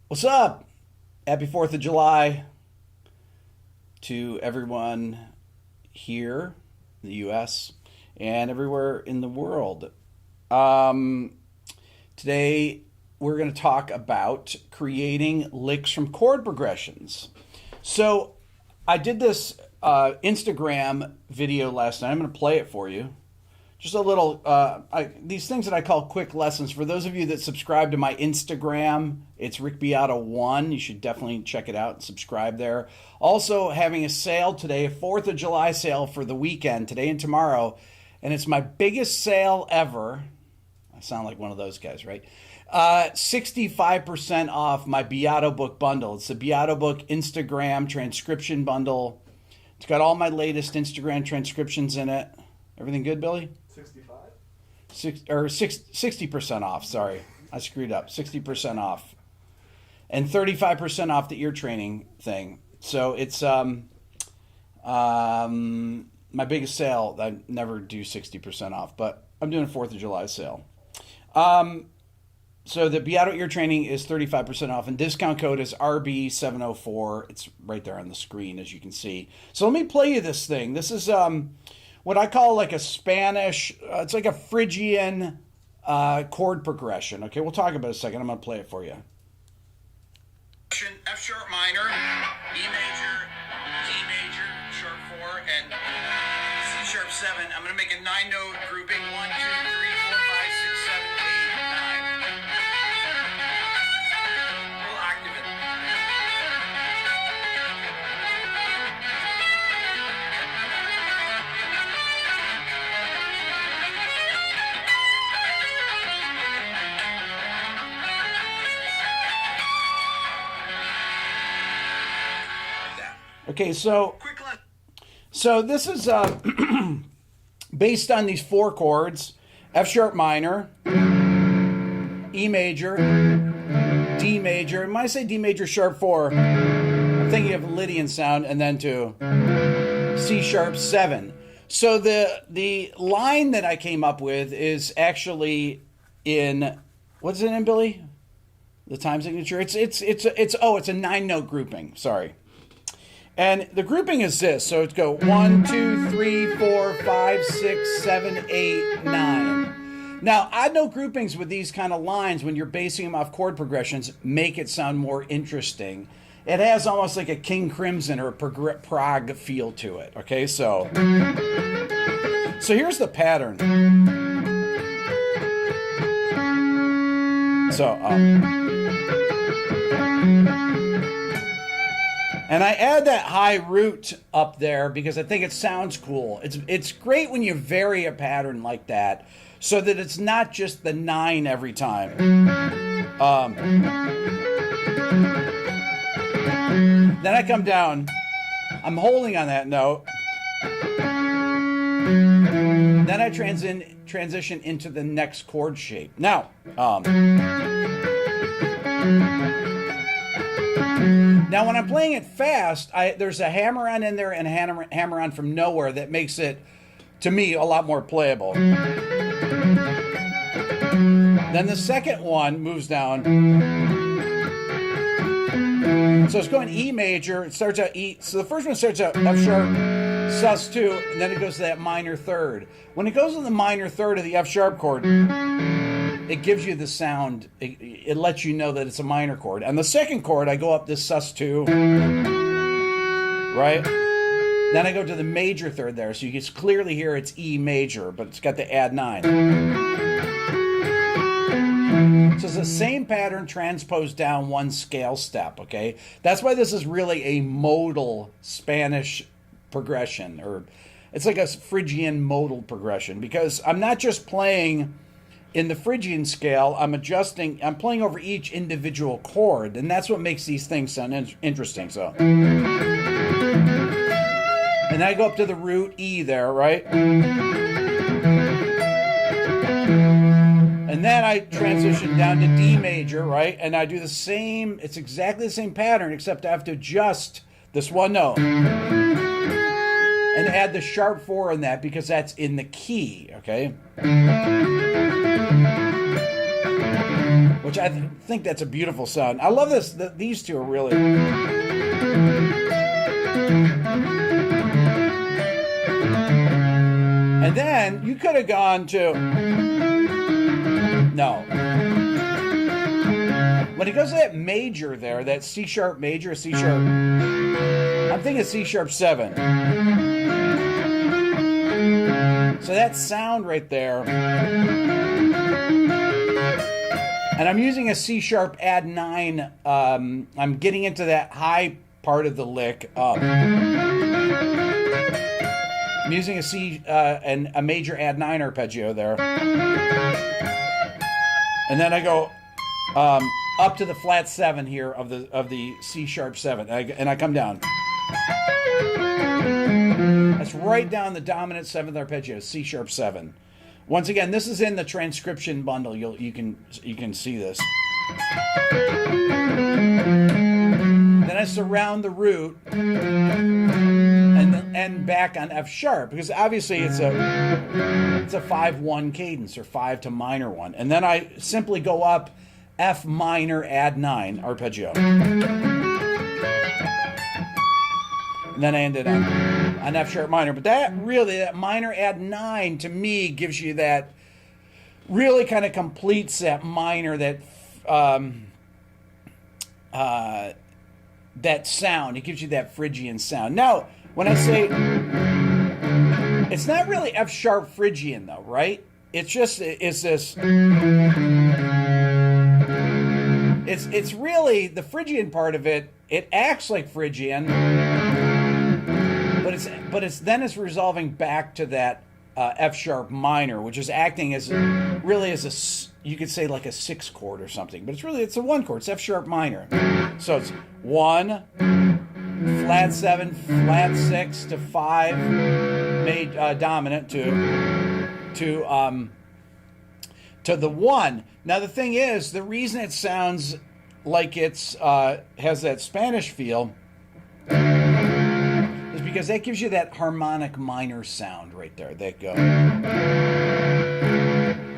What's up? Happy 4th of July to everyone here in the U.S. and everywhere in the world. Today, we're going to talk about creating licks from chord progressions. So, I did this Instagram video last night. I'm going to play it for you. Just a little, these things that I call quick lessons. For those of you that subscribe to my Instagram, it's Rick Beato1. You should definitely check it out and subscribe there. Also, having a sale today, a 4th of July sale for the weekend, today and tomorrow. And it's my biggest sale ever. I sound like one of those guys, right? 65% off my Beato book bundle. It's the Beato book Instagram transcription bundle. It's got all my latest Instagram transcriptions in it. Everything good, Billy? 60% off, sorry. I screwed up. 60% off. And 35% off the ear training thing. So it's my biggest sale. I never do 60% off, but I'm doing a 4th of July sale. So the Beato ear training is 35% off, and discount code is RB704. It's right there on the screen, as you can see. So let me play you this thing. This is what I call like a Spanish, it's like a Phrygian chord progression. Okay, we'll talk about it in a second. I'm going to play it for you. F sharp minor, E major, D major, sharp 4, and C sharp 7. I'm going to make a 9-note grouping. 1, 2, 3, 4, 5, 6, 7, 8, 9. A little octave in there. Okay, so this is based on these 4 chords: F sharp minor, E major, D major. And when I say D major sharp 4, I'm thinking of Lydian sound, and then to C sharp 7. So the line that I came up with is actually in, what's it in, Billy? The time signature. It's a 9-note grouping. Sorry. And the grouping is this. So it's go 1, 2, 3, 4, 5, 6, 7, 8, 9. Now, odd note groupings with these kind of lines, when you're basing them off chord progressions, make it sound more interesting. It has almost like a King Crimson or a Prague feel to it. Okay, so here's the pattern. So, and I add that high root up there because I think it sounds cool. It's great when you vary a pattern like that so that it's not just the 9 every time. Then I come down. I'm holding on that note. Then I transition into the next chord shape. Now, when I'm playing it fast, there's a hammer-on in there and a hammer-on from nowhere that makes it, to me, a lot more playable. Then the second one moves down. So it's going E major. It starts out E. So the first one starts out F sharp, sus 2, and then it goes to that minor third. When it goes to the minor third of the F sharp chord, it gives you the sound. It lets you know that it's a minor chord. And the second chord, I go up this sus 2, right? Then I go to the major third there, so you can clearly hear it's E major, but it's got the add 9. So it's the same pattern transposed down one scale step, okay? That's why this is really a modal Spanish progression, or it's like a Phrygian modal progression, because I'm not just playing in the Phrygian scale, I'm playing over each individual chord, and that's what makes these things sound interesting. So, and I go up to the root E there, right? And then I transition down to D major, right? And I do the same, it's exactly the same pattern, except I have to adjust this one note and add the sharp 4 in that because that's in the key, okay? Which which I think that's a beautiful sound. I love this. These two are really. And then you could have gone to. No. When it goes to that major there, that C sharp major, C sharp. I'm thinking C sharp 7. So that sound right there. And I'm using a C sharp add 9. I'm getting into that high part of the lick. I'm using a C and a major add 9 arpeggio there. And then I go up to the flat 7 here of the C sharp 7, and I come down. That's right down the dominant 7th arpeggio, C sharp 7. Once again, this is in the transcription bundle. You can see this. Then I surround the root and then end back on F sharp, because obviously it's a 5-1 cadence, or 5 to minor 1, and then I simply go up F minor add 9 arpeggio, and then I ended on F sharp minor. But that minor add 9 to me gives you that, really kind of completes that minor, that that sound. It gives you that Phrygian sound. Now, when I say, it's not really F sharp Phrygian though, right? It's just, it's this, it's really the Phrygian part of it. It acts like Phrygian, but it's resolving back to that F sharp minor, which is acting as really as a, you could say like a 6 chord or something, but it's a 1 chord. It's F sharp minor. So it's 1, flat 7, flat 6 to 5, made dominant to the 1. Now the thing is, the reason it sounds like it's has that Spanish feel is because that gives you that harmonic minor sound right there. That go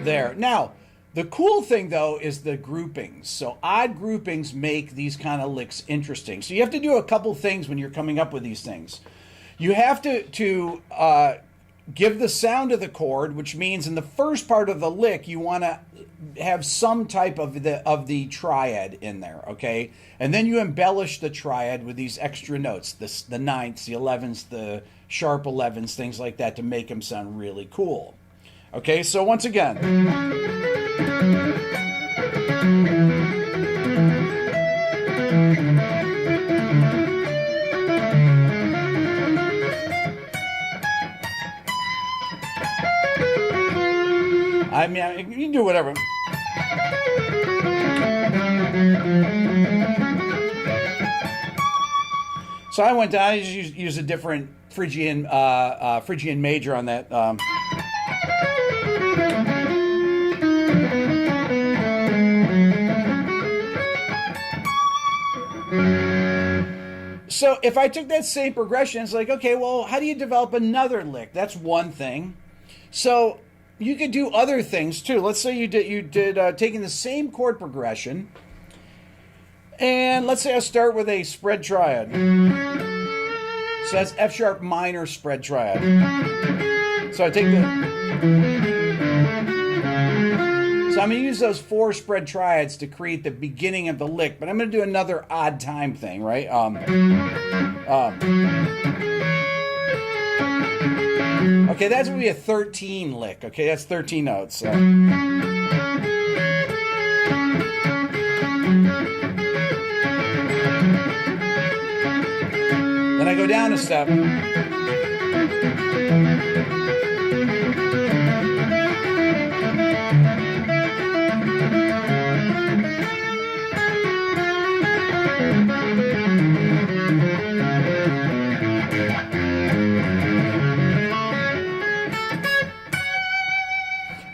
there. Now, the cool thing though is the groupings. So odd groupings make these kind of licks interesting. So you have to do a couple things when you're coming up with these things. You have to give the sound of the chord, which means in the first part of the lick you want to have some type of the triad in there, okay? And then you embellish the triad with these extra notes, the 9ths, the 11ths, the sharp 11ths, things like that, to make them sound really cool. Okay, so once again. I mean, you can do whatever. So I went down. I just used a different Phrygian major on that. So if I took that same progression, it's like, okay, well, how do you develop another lick? That's one thing. So you could do other things too. Let's say you did taking the same chord progression, and let's say I start with a spread triad. So that's F sharp minor spread triad. So I take so I'm going to use those 4 spread triads to create the beginning of the lick, but I'm going to do another odd time thing, right? Okay, that's going to be a 13 lick. Okay, that's 13 notes. So. Then I go down a step.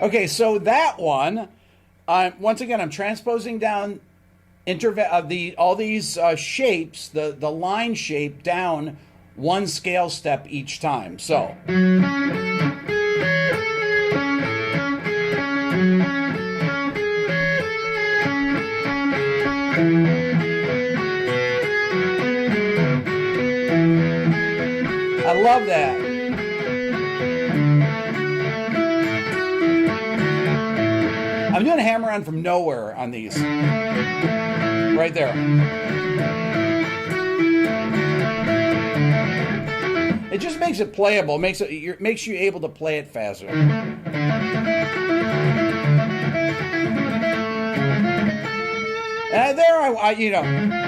Okay, so that one, once again, I'm transposing down all these shapes, the line shape down 1 scale step each time. So. love that. I'm doing a hammer on from nowhere on these. Right there. It just makes it playable. Makes you able to play it faster. And there I you know.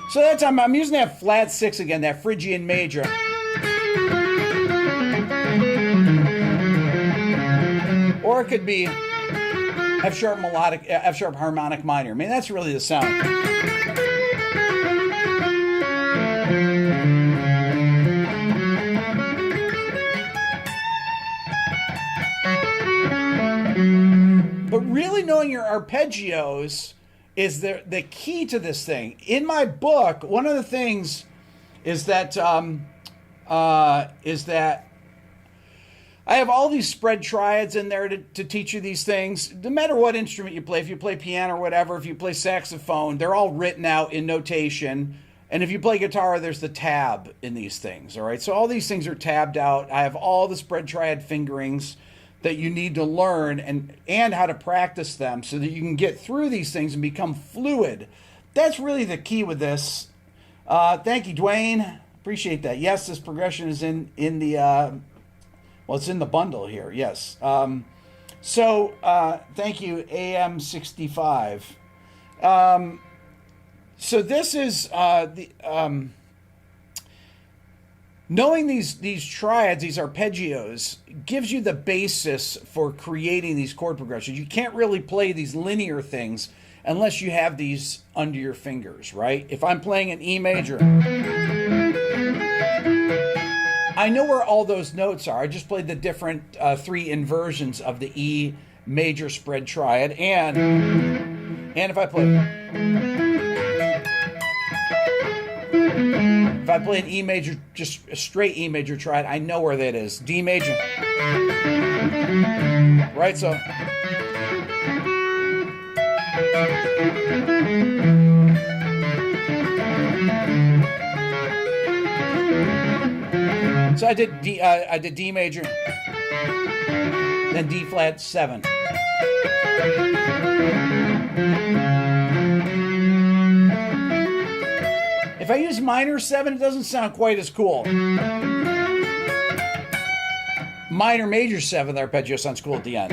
So that's I'm using that flat 6 again, that Phrygian major. Or it could be F sharp melodic, F sharp harmonic minor. I mean, that's really the sound. But really knowing your arpeggios is the key to this thing. In my book, one of the things is that I have all these spread triads in there to teach you these things. No matter what instrument you play, if you play piano or whatever, if you play saxophone, they're all written out in notation. And if you play guitar, there's the tab in these things, all right? So all these things are tabbed out. I have all the spread triad fingerings that you need to learn and how to practice them so that you can get through these things and become fluid. That's really the key with this. Thank you, Duane. Appreciate that. Yes, this progression is in the... well, it's in the bundle here, yes. So thank you, AM65. So this is knowing these triads, these arpeggios, gives you the basis for creating these chord progressions. You can't really play these linear things unless you have these under your fingers, right? If I'm playing an E major, I know where all those notes are. I just played the different 3 inversions of the E major spread triad, and if I play an E major, just a straight E major triad, I know where that is. D major, right? So I did D major, then D flat 7. If I use minor 7, it doesn't sound quite as cool. Minor major 7, the arpeggio sounds cool at the end.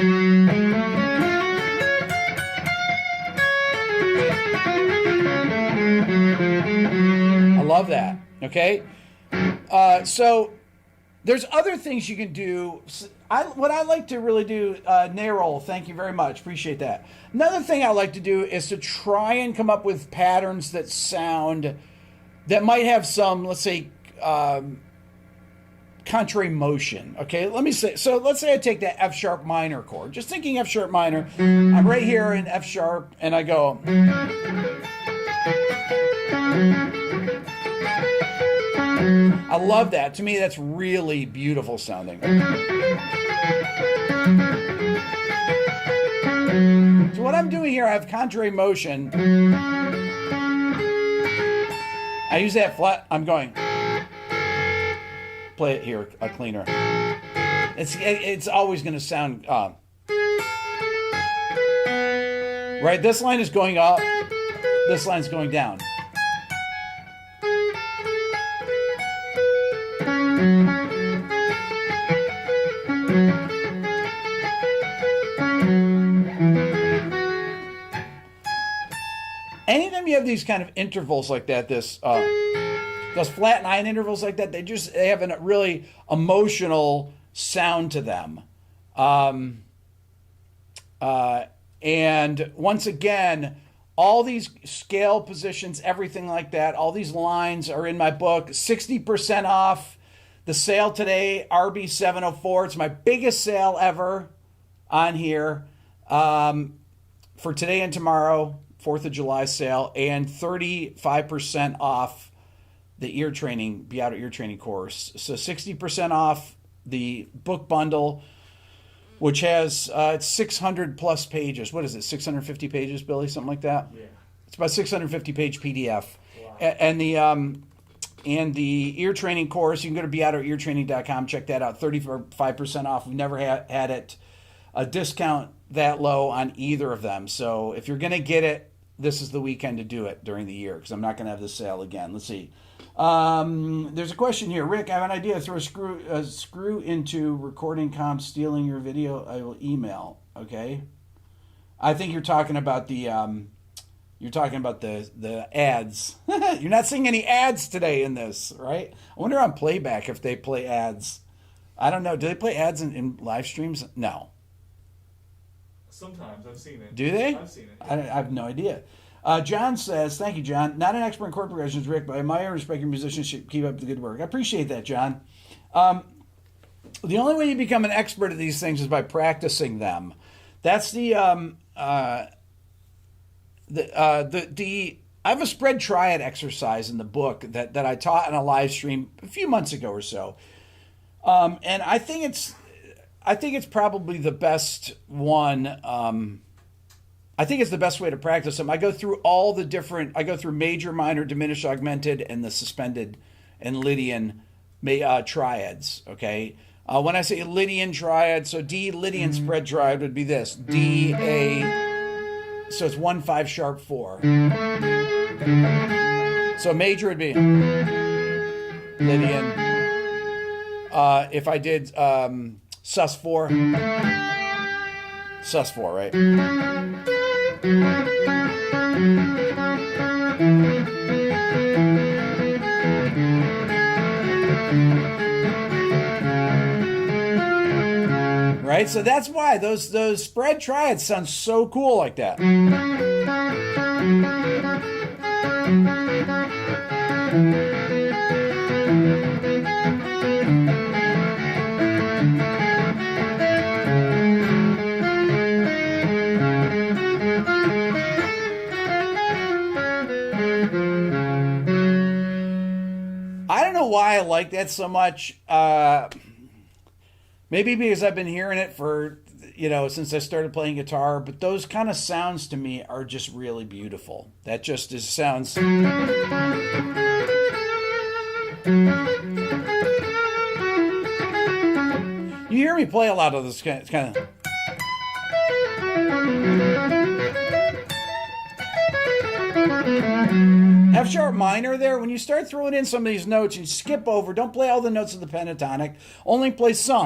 I love that. Okay? So there's other things you can do. What I like to really do, Narol, thank you very much. Appreciate that. Another thing I like to do is to try and come up with patterns that sound... that might have some, let's say, contrary motion. Okay, let's say I take that F sharp minor chord. Just thinking F sharp minor. I'm right here in F sharp, and I go. I love that. To me, that's really beautiful sounding. So what I'm doing here, I have contrary motion. I use that flat. I'm going. Play it here, a cleaner. It's always going to sound right. This line is going up. This line's going down. Anytime you have these kind of intervals like that, those flat 9 intervals like that, they have a really emotional sound to them. And once again, all these scale positions, everything like that, all these lines are in my book. 60% off the sale today, RB704. It's my biggest sale ever on here for today and tomorrow. 4th of July sale, and 35% off the ear training, Be Out at Ear Training course. So 60% off the book bundle. which has it's 600 plus pages. What is it? 650 pages, Billy? Something like that. Yeah. It's about 650 page PDF. Wow. And the ear training course, you can go to beouteartraining.com, check that out. 35% off. We've never had it a discount that low on either of them. So if you're going to get it, this is the weekend to do it during the year, because I'm not going to have this sale again. Let's see. There's a question here. Rick, I have an idea. Throw a screw into recording comp, stealing your video. I will email. Okay. I think you're talking about the ads. You're not seeing any ads today in this, right? I wonder on playback if they play ads. I don't know. Do they play ads in live streams? No. Sometimes. I've seen it. Do they? I've seen it. I have no idea. John says, thank you, John. Not an expert in chord progressions, Rick, but I admire and respect your musicianship. Keep up the good work. I appreciate that, John. The only way you become an expert at these things is by practicing them. That's I have a spread triad exercise in the book that I taught on a live stream a few months ago or so. And I think it's probably the best one. I think it's the best way to practice them. I go through major, minor, diminished, augmented, and the suspended and Lydian triads. Okay. When I say Lydian triad, so D Lydian spread triad would be this: D A. So it's 1 5 sharp 4. So major would be Lydian. If I did sus 4, right? Right? So that's why those spread triads sound so cool like that. I don't know why I like that so much. Maybe because I've been hearing it for, since I started playing guitar, but those kind of sounds to me are just really beautiful. That just sounds. You hear me play a lot of this kind of. F sharp minor there, when you start throwing in some of these notes, you skip over, don't play all the notes of the pentatonic, only play some.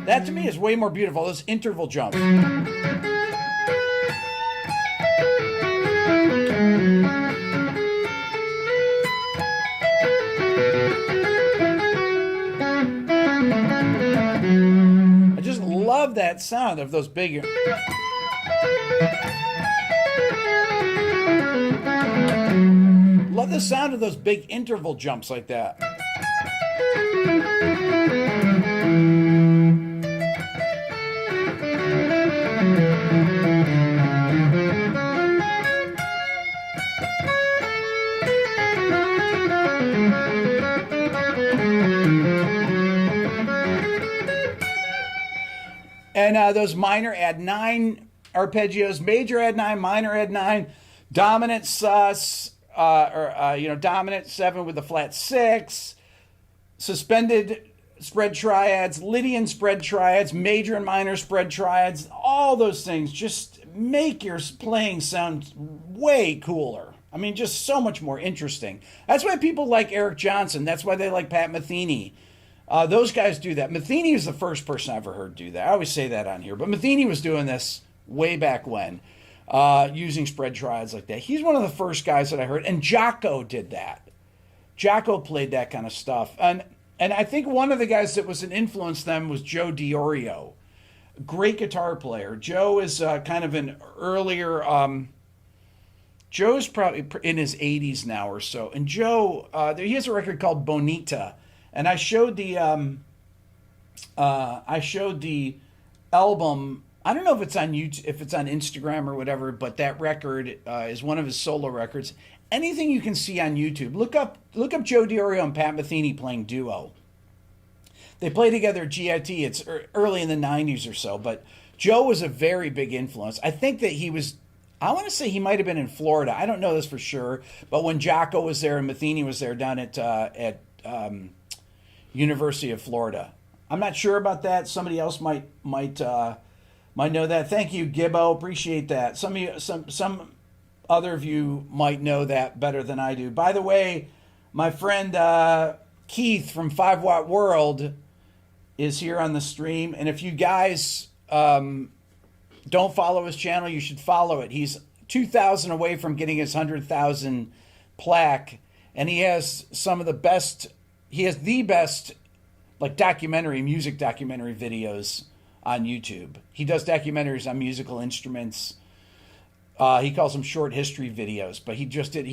That to me is way more beautiful, those interval jumps. I just love that sound of those big. Love the sound of those big interval jumps like that. And those minor add 9 arpeggios, major add 9, minor add 9, dominant sus, dominant 7 with a flat 6, suspended spread triads, Lydian spread triads, major and minor spread triads, all those things just make your playing sound way cooler. I mean, just so much more interesting. That's why people like Eric Johnson. That's why they like Pat Metheny. Those guys do that. Metheny is the first person I ever heard do that. I always say that on here. But Metheny was doing this way back when, using spread triads like that. He's one of the first guys that I heard. And Jocko did that. Jocko played that kind of stuff. And I think one of the guys that was an influence then was Joe DiOrio. Great guitar player. Joe is kind of an earlier... Joe's probably in his 80s now or so. And Joe, he has a record called Bonita. And I showed the album. I don't know if it's on YouTube, if it's on Instagram or whatever, but that record is one of his solo records. Anything you can see on YouTube, look up Joe DiOrio and Pat Metheny playing duo. They play together at GIT. It's early in the 90s or so. But Joe was a very big influence. I think that he was, I want to say he might have been in Florida. I don't know this for sure. But when Jocko was there and Matheny was there down at University of Florida. I'm not sure about that. Somebody else might know that. Thank you, Gibbo. Appreciate that. Some other of you might know that better than I do. By the way, my friend Keith from 5 Watt World is here on the stream. And if you guys don't follow his channel, you should follow it. He's 2,000 away from getting his 100,000 plaque. And he has some of the best, he has the best like music documentary videos on YouTube. He does documentaries on musical instruments. He calls them short history videos, but he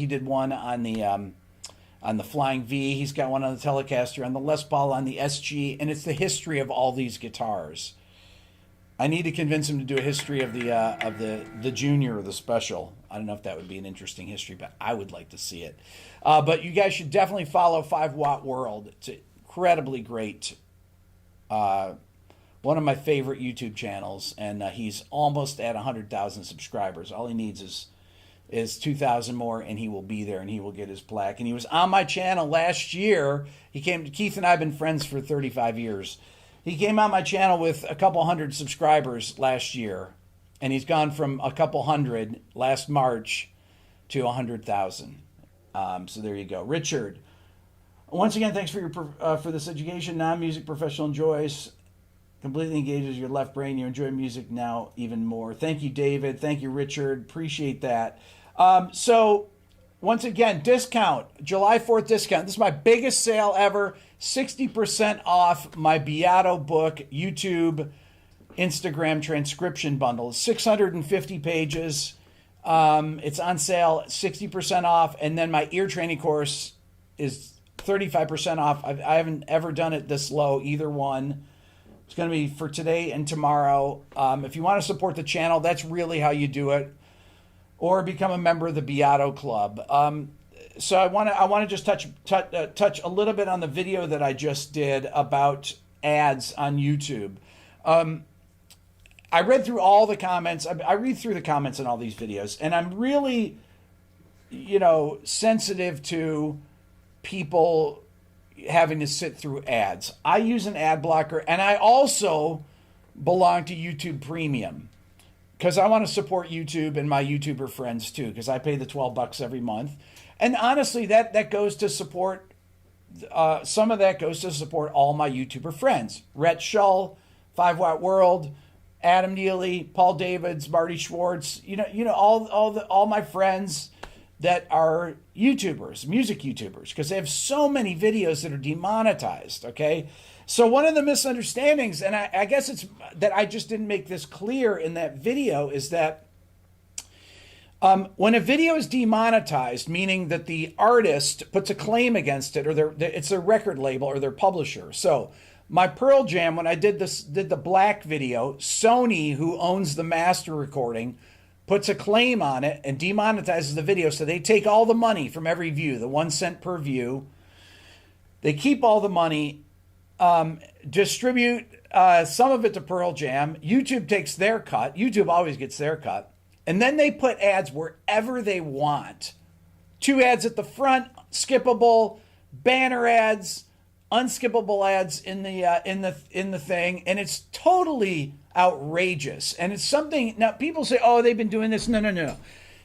did one on the Flying V. He's got one on the Telecaster, on the Les Paul, on the SG, and it's the history of all these guitars. I need to convince him to do a history of the Junior or the Special. I don't know if that would be an interesting history, but I would like to see it. But you guys should definitely follow 5 Watt World. It's incredibly great. One of my favorite YouTube channels, and he's almost at 100,000 subscribers. All he needs is 2,000 more, and he will be there, and he will get his plaque. And he was on my channel last year. Keith and I have been friends for 35 years. He came on my channel with a couple hundred subscribers last year, and he's gone from a couple hundred last March to 100,000. So there you go. Richard, once again, thanks for this education. Non-music professional enjoys, completely engages your left brain. You enjoy music now even more. Thank you, David. Thank you, Richard. Appreciate that. So once again, discount, July 4th discount. This is my biggest sale ever. 60% off my Beato book, YouTube, Instagram transcription bundle. 650 pages. It's on sale, 60% off. And then my ear training course is 35% off. I haven't ever done it this low, either one. It's going to be for today and tomorrow. If you want to support the channel, that's really how you do it. Or become a member of the Beato Club. So I want to just touch a little bit on the video that I just did about ads on YouTube. I read through all the comments. I read through the comments on all these videos, and I'm really, sensitive to people having to sit through ads. I use an ad blocker, and I also belong to YouTube Premium because I want to support YouTube and my YouTuber friends too, because I pay the $12 every month. And honestly, that goes to support, some of that goes to support all my YouTuber friends. Rhett Shull, 5 Watt World, Adam Neely, Paul Davids, Marty Schwartz, all my friends that are YouTubers, music YouTubers, because they have so many videos that are demonetized, okay? So one of the misunderstandings, and I guess it's that I just didn't make this clear in that video, is that when a video is demonetized, meaning that the artist puts a claim against it, or it's their record label or their publisher. So my Pearl Jam, when I did the Black video, Sony, who owns the master recording, puts a claim on it and demonetizes the video. So they take all the money from every view, the 1 cent per view. They keep all the money, distribute some of it to Pearl Jam. YouTube takes their cut. YouTube always gets their cut. And then they put ads wherever they want. 2 ads at the front, skippable, banner ads, unskippable ads in the thing, and it's totally outrageous. And it's something now people say, "Oh, they've been doing this." No.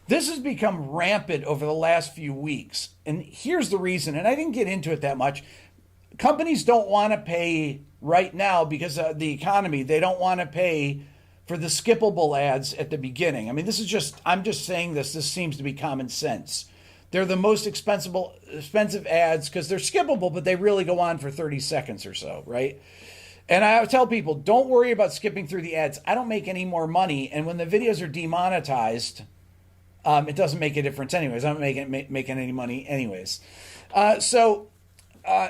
This has become rampant over the last few weeks. And here's the reason, and I didn't get into it that much. Companies don't want to pay right now because of the economy. They don't want to pay for the skippable ads at the beginning. I mean, I'm just saying this seems to be common sense. They're the most expensive ads because they're skippable, but they really go on for 30 seconds or so, right? And I tell people, don't worry about skipping through the ads. I don't make any more money. And when the videos are demonetized, it doesn't make a difference anyways. I'm not making any money anyways. So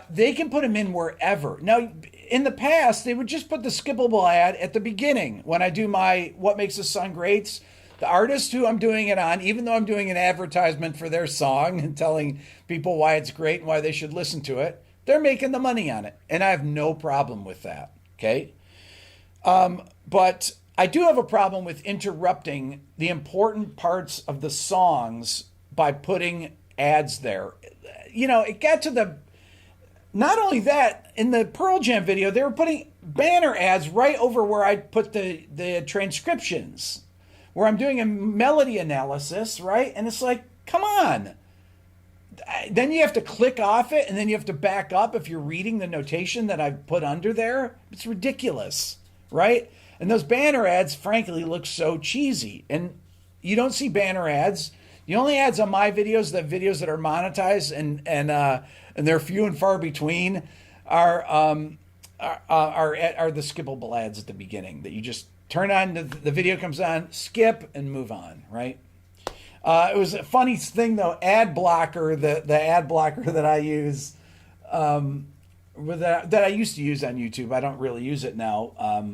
they can put them in wherever. Now, in the past, they would just put the skippable ad at the beginning. When I do my What Makes a Song Great, the artist who I'm doing it on, even though I'm doing an advertisement for their song and telling people why it's great and why they should listen to it, They're making the money on it, and I have no problem with that. Okay, but I do have a problem with interrupting the important parts of the songs by putting ads there. It got to the. Not only that, in the Pearl Jam video, they were putting banner ads right over where I put the transcriptions, where I'm doing a melody analysis, right? And it's like, come on. Then you have to click off it, and then you have to back up if you're reading the notation that I've put under there. It's ridiculous, right? And those banner ads, frankly, look so cheesy. And you don't see banner ads. The only ads on my videos, the videos that are monetized and they're few and far between, are the skippable ads at the beginning that you just turn on. The video comes on, skip, and move on. Right? It was a funny thing though. Ad blocker, the ad blocker that I use, that I used to use on YouTube. I don't really use it now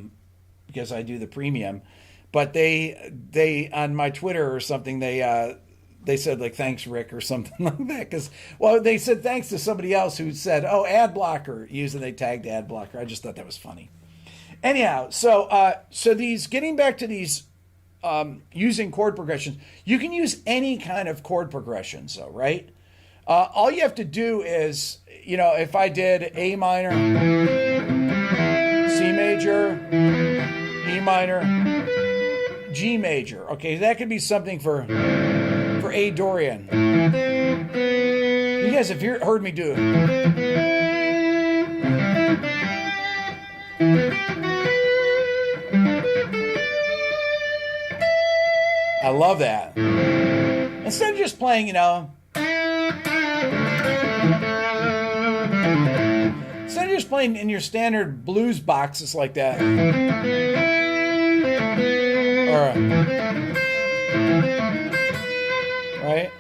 because I do the premium. But they on my Twitter or something they said like, thanks, Rick, or something like that. Because, they said thanks to somebody else who said, oh, ad blocker, and they tagged ad blocker. I just thought that was funny. Anyhow, so these, getting back to these using chord progressions, you can use any kind of chord progressions, though, right? All you have to do is, if I did A minor, C major, E minor, G major, okay, that could be something for A Dorian. You guys have heard me do it. I love that. Instead of just playing, instead of just playing in your standard blues boxes like that. Right?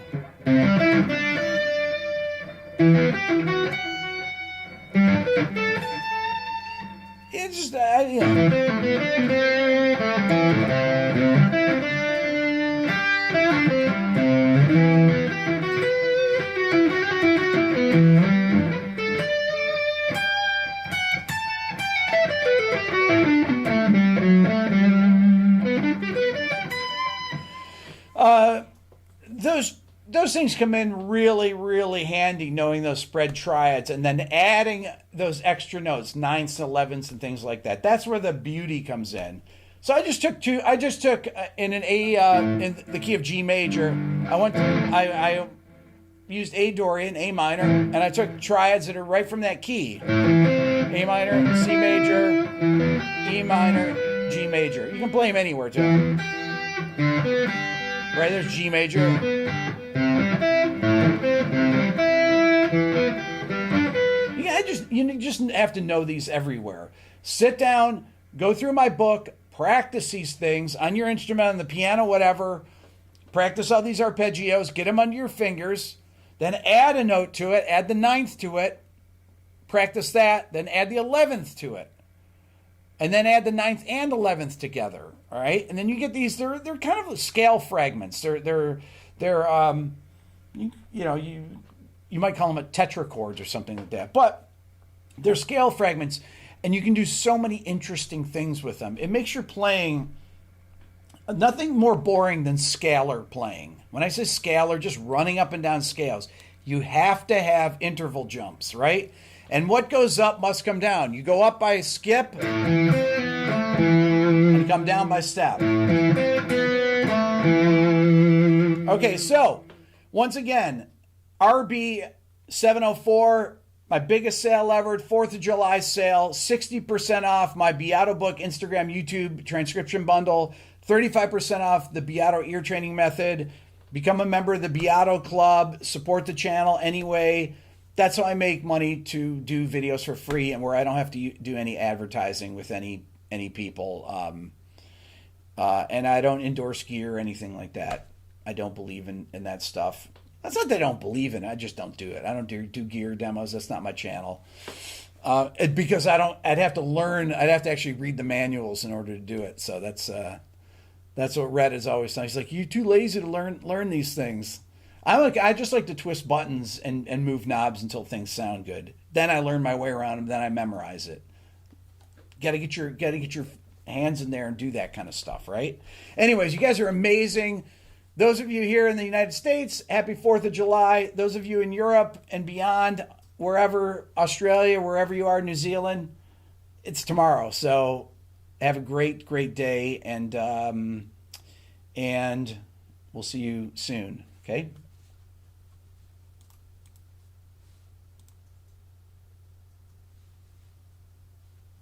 It's just, those things come in really, really handy, knowing those spread triads and then adding those extra notes, ninths, 11ths, and things like that. That's where the beauty comes in. So I just took in an A in the key of G major. I used A Dorian, A minor, and I took triads that are right from that key. A minor, C major, E minor, G major. You can play them anywhere too. Right, there's G major. You just have to know these everywhere. Sit down, go through my book, practice these things on your instrument, on the piano, whatever. Practice all these arpeggios, get them under your fingers, then add a note to it, add the ninth to it, practice that, then add the 11th to it. And then add the ninth and 11th together, all right? And then you get these, they're kind of scale fragments. They're you might call them a tetrachords or something like that. But they're scale fragments, and you can do so many interesting things with them. It makes your playing nothing more boring than scalar playing. When I say scalar, just running up and down scales. You have to have interval jumps, right? And what goes up must come down. You go up by skip and come down by step. Okay, so once again, RB 704, my biggest sale ever, 4th of July sale, 60% off my Beato book, Instagram, YouTube transcription bundle, 35% off the Beato ear training method. Become a member of the Beato Club, support the channel anyway. That's how I make money to do videos for free and where I don't have to do any advertising with any people. And I don't endorse gear or anything like that. I don't believe in that stuff. That's not that I don't believe in it. I just don't do it. I don't do gear demos. That's not my channel. Because I'd have to learn. I'd have to actually read the manuals in order to do it. So that's what Red is always saying. He's like, you're too lazy to learn these things. I just like to twist buttons and move knobs until things sound good. Then I learn my way around them. Then I memorize it. Got to get your hands in there and do that kind of stuff, right? Anyways, you guys are amazing. Those of you here in the United States, happy 4th of July. Those of you in Europe and beyond, wherever, Australia, wherever you are, New Zealand, it's tomorrow. So have a great, great day, and we'll see you soon. Okay?